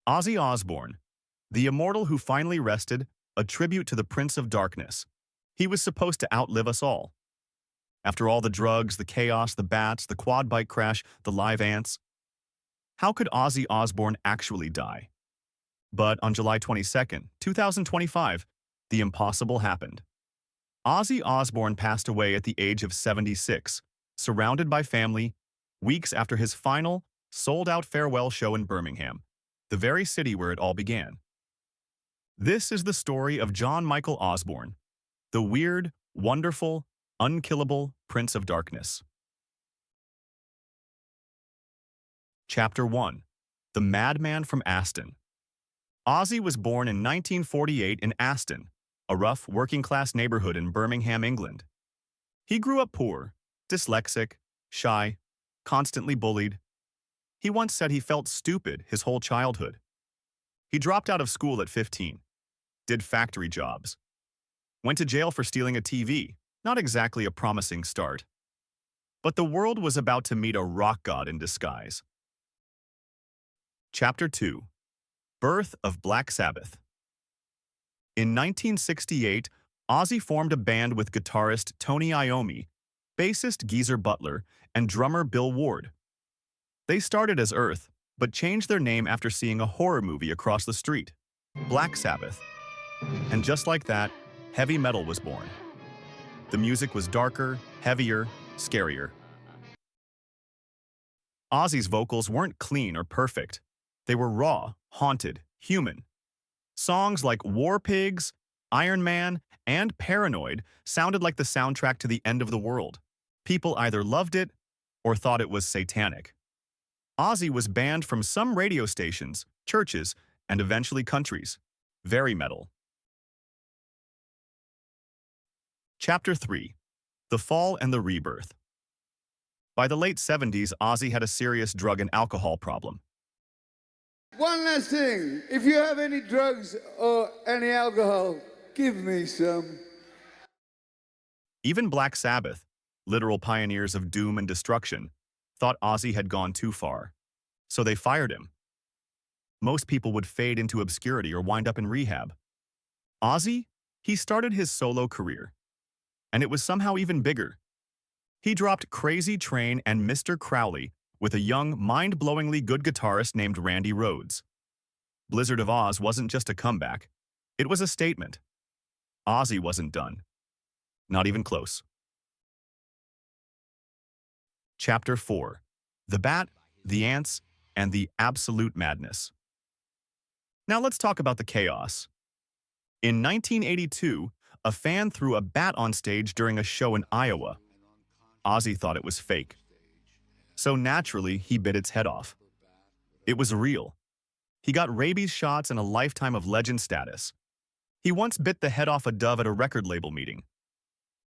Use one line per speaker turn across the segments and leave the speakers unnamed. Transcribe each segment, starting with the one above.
Ozzy Osbourne, the immortal who finally rested, a tribute to the Prince of Darkness. He was supposed to outlive us all. After all the drugs, the chaos, the bats, the quad bike crash, the live ants, how could Ozzy Osbourne actually die? But on July 22nd, 2025, the impossible happened. Ozzy Osbourne passed away at the age of 76, surrounded by family, weeks after his final, sold-out farewell show in Birmingham, the very city where it all began. This is the story of John Michael Osbourne, the weird, wonderful, unkillable Prince of Darkness. Chapter 1. The Madman from Aston. Ozzy was born in 1948 in Aston, a rough, working-class neighborhood in Birmingham, England. He grew up poor, dyslexic, shy, constantly bullied. He once said he felt stupid his whole childhood. He dropped out of school at 15, did factory jobs, went to jail for stealing a TV, not exactly a promising start. But the world was about to meet a rock god in disguise. Chapter 2. Birth of Black Sabbath. In 1968, Ozzy formed a band with guitarist Tony Iommi, bassist Geezer Butler, and drummer Bill Ward. They started as Earth, but changed their name after seeing a horror movie across the street, Black Sabbath. And just like that, heavy metal was born. The music was darker, heavier, scarier. Ozzy's vocals weren't clean or perfect. They were raw, haunted, human. Songs like War Pigs, Iron Man, and Paranoid sounded like the soundtrack to the end of the world. People either loved it or thought it was satanic. Ozzy was banned from some radio stations, churches, and eventually countries. Very metal. Chapter 3. The Fall and the Rebirth. By the late 70s, Ozzy had a serious drug and alcohol problem.
One last thing, if you have any drugs or any alcohol, give me some.
Even Black Sabbath, literal pioneers of doom and destruction, thought Ozzy had gone too far, so they fired him. Most people would fade into obscurity or wind up in rehab. Ozzy, he started his solo career, and it was somehow even bigger. He dropped Crazy Train and Mr. Crowley with a young, mind-blowingly good guitarist named Randy Rhoads. Blizzard of Oz wasn't just a comeback, it was a statement. Ozzy wasn't done. Not even close. Chapter 4. The Bat, the Ants, and the Absolute Madness. Now let's talk about the chaos. In 1982, a fan threw a bat on stage during a show in Iowa. Ozzy thought it was fake. So naturally, he bit its head off. It was real. He got rabies shots and a lifetime of legend status. He once bit the head off a dove at a record label meeting.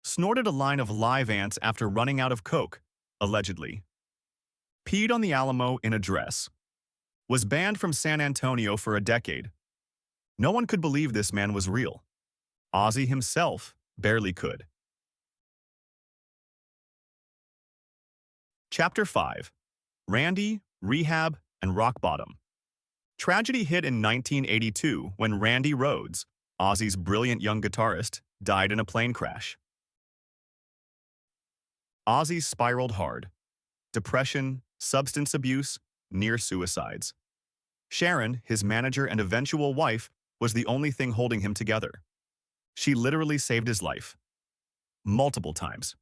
Snorted a line of live ants after running out of coke, allegedly. Peed on the Alamo in a dress. Was banned from San Antonio for a decade. No one could believe this man was real. Ozzy himself barely could. Chapter 5. Randy, Rehab, and Rock Bottom. Tragedy hit in 1982 when Randy Rhoads, Ozzy's brilliant young guitarist, died in a plane crash. Ozzy spiraled hard. Depression, substance abuse, near suicides. Sharon, his manager and eventual wife, was the only thing holding him together. She literally saved his life. Multiple times.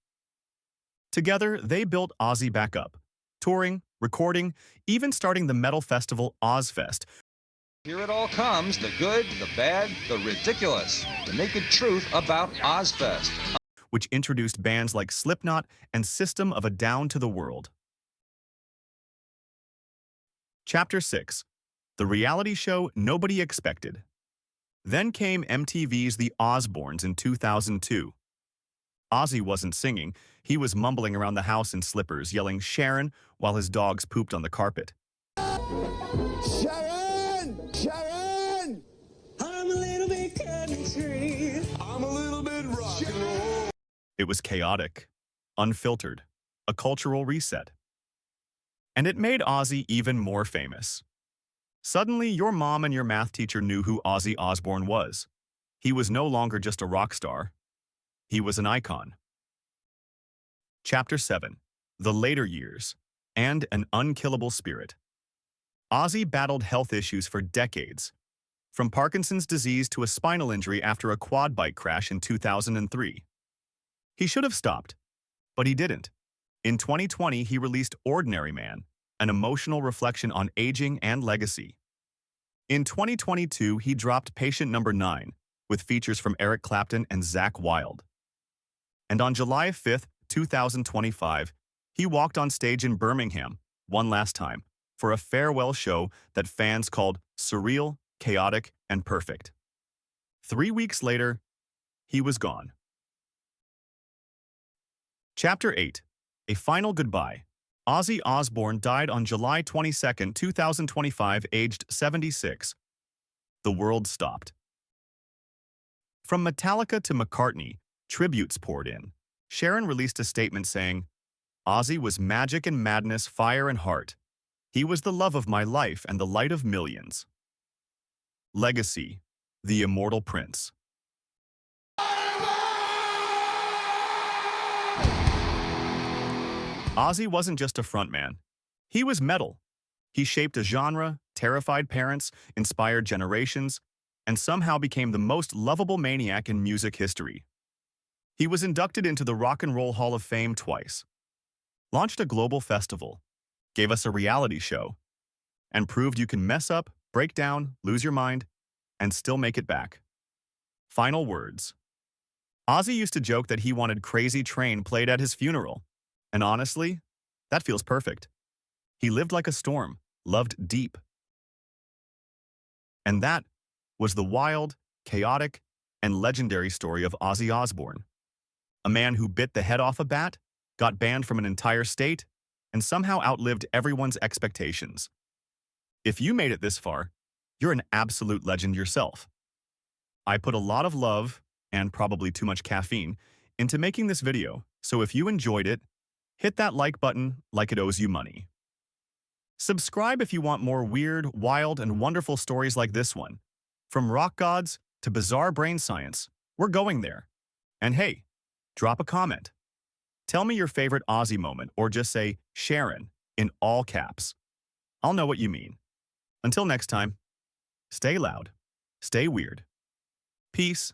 Together, they built Ozzy back up, touring, recording, even starting the metal festival Ozzfest.
Here it all comes, the good, the bad, the ridiculous, the naked truth about Ozzfest.
Which introduced bands like Slipknot and System of a Down to the world. Chapter 6. The reality show nobody expected. Then came MTV's The Osbournes in 2002. Ozzy wasn't singing, he was mumbling around the house in slippers, yelling Sharon while his dogs pooped on the carpet.
Sharon! Sharon!
I'm a little bit country.
I'm a little bit rock and roll.
It was chaotic, unfiltered, a cultural reset. And it made Ozzy even more famous. Suddenly, your mom and your math teacher knew who Ozzy Osbourne was. He was no longer just a rock star. He was an icon. Chapter 7. The Later Years and an Unkillable Spirit. Ozzy battled health issues for decades, from Parkinson's disease to a spinal injury after a quad bike crash in 2003. He should have stopped, but he didn't. In 2020, he released Ordinary Man, an emotional reflection on aging and legacy. In 2022, he dropped Patient Number 9, with features from Eric Clapton and Zakk Wylde. And on July 5, 2025, he walked on stage in Birmingham, one last time, for a farewell show that fans called surreal, chaotic, and perfect. 3 weeks later, he was gone. Chapter 8. A Final Goodbye. Ozzy Osbourne died on July 22, 2025, aged 76. The world stopped. From Metallica to McCartney, tributes poured in. Sharon released a statement saying, "Ozzy was magic and madness, fire and heart. He was the love of my life and the light of millions." Legacy. The Immortal Prince. Ozzy wasn't just a frontman. He was metal. He shaped a genre, terrified parents, inspired generations, and somehow became the most lovable maniac in music history. He was inducted into the Rock and Roll Hall of Fame twice, launched a global festival, gave us a reality show, and proved you can mess up, break down, lose your mind, and still make it back. Final words. Ozzy used to joke that he wanted Crazy Train played at his funeral, and honestly, that feels perfect. He lived like a storm, loved deep. And that was the wild, chaotic, and legendary story of Ozzy Osbourne. A man who bit the head off a bat, got banned from an entire state, and somehow outlived everyone's expectations. If you made it this far, you're an absolute legend yourself. I put a lot of love, and probably too much caffeine, into making this video, so if you enjoyed it, hit that like button like it owes you money. Subscribe if you want more weird, wild, and wonderful stories like this one. From rock gods to bizarre brain science, we're going there. And hey, drop a comment. Tell me your favorite Ozzy moment or just say Sharon in all caps. I'll know what you mean. Until next time, stay loud, stay weird. Peace.